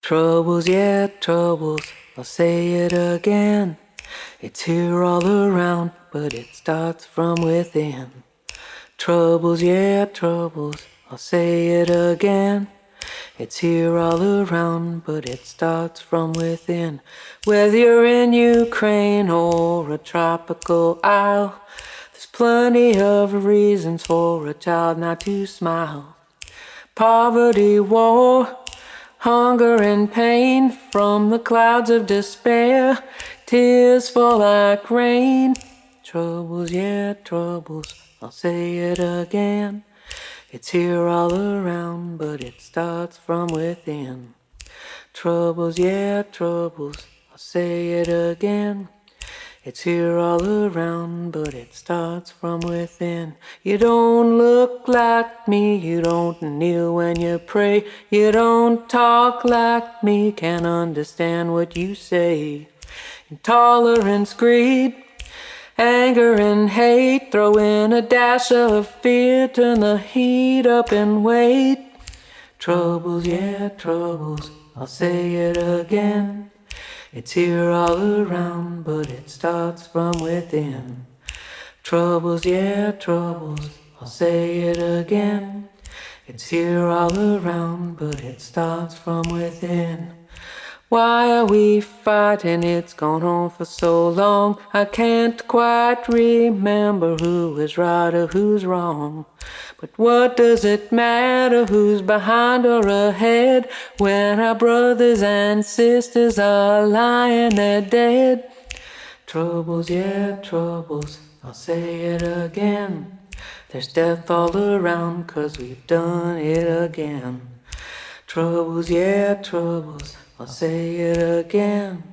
Troubles, yeah, troubles, I'll say it again. It's here all around, but it starts from within. Troubles, yeah, troubles, I'll say it again. It's here all around, but it starts from within. Whether you're in Ukraine or a tropical isle, there's plenty of reasons for a child not to smile. Poverty, war, hunger and pain, from the clouds of despair, tears fall like rain. Troubles, yeah, troubles, I'll say it again. It's here all around, but it starts from within. Troubles, yeah, troubles, I'll say it again. It's here all around, but it starts from within. You don't look like me, you don't kneel when you pray. You don't talk like me, can't understand what you say. Intolerance, greed, anger and hate, throw in a dash of fear, turn the heat up and wait. Troubles, yeah, troubles, I'll say it again. It's here all around, but it starts from within. Troubles, yeah, troubles, I'll say it again. It's here all around, but it starts from within. Why are we fighting? It's gone on for so long. I can't quite remember who is right or who's wrong. But what does it matter who's behind or ahead when our brothers and sisters are lying there dead? Troubles, yeah, troubles, I'll say it again. There's death all around 'cause we've done it again. Troubles, yeah, troubles, I'll say it again.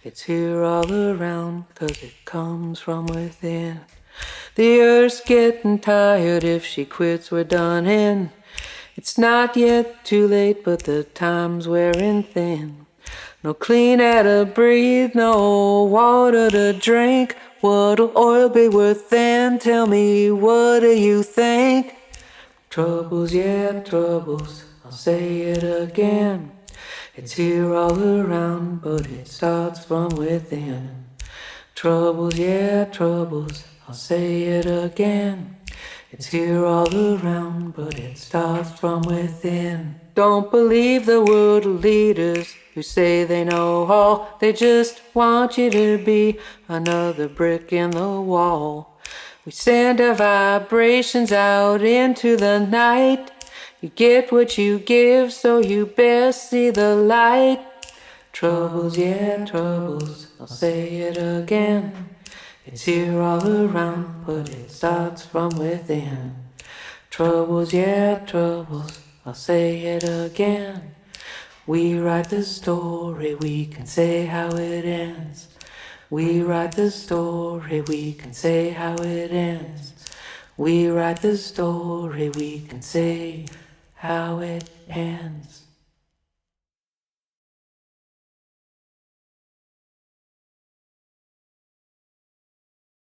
It's here all around 'cause it comes from within. The earth's getting tired, if she quits we're done in. It's not yet too late, but the time's wearing thin. No clean air to breathe, no water to drink. What'll oil be worth then? Tell me, what do you think? Troubles, yeah, troubles, I'll say it again. It's here all around, but it starts from within. Troubles, yeah, troubles, I'll say it again. It's here all around, but it starts from within. Don't believe the world leaders who say they know all. They just want you to be another brick in the wall. We send our vibrations out into the night. You get what you give, so you best see the light. Troubles, yeah, troubles, I'll say it again. It's here all around, but it starts from within. Troubles, yeah, troubles, I'll say it again. We write the story, we can say how it ends. We write the story, we can say how it ends. We write the story, we can say how it ends.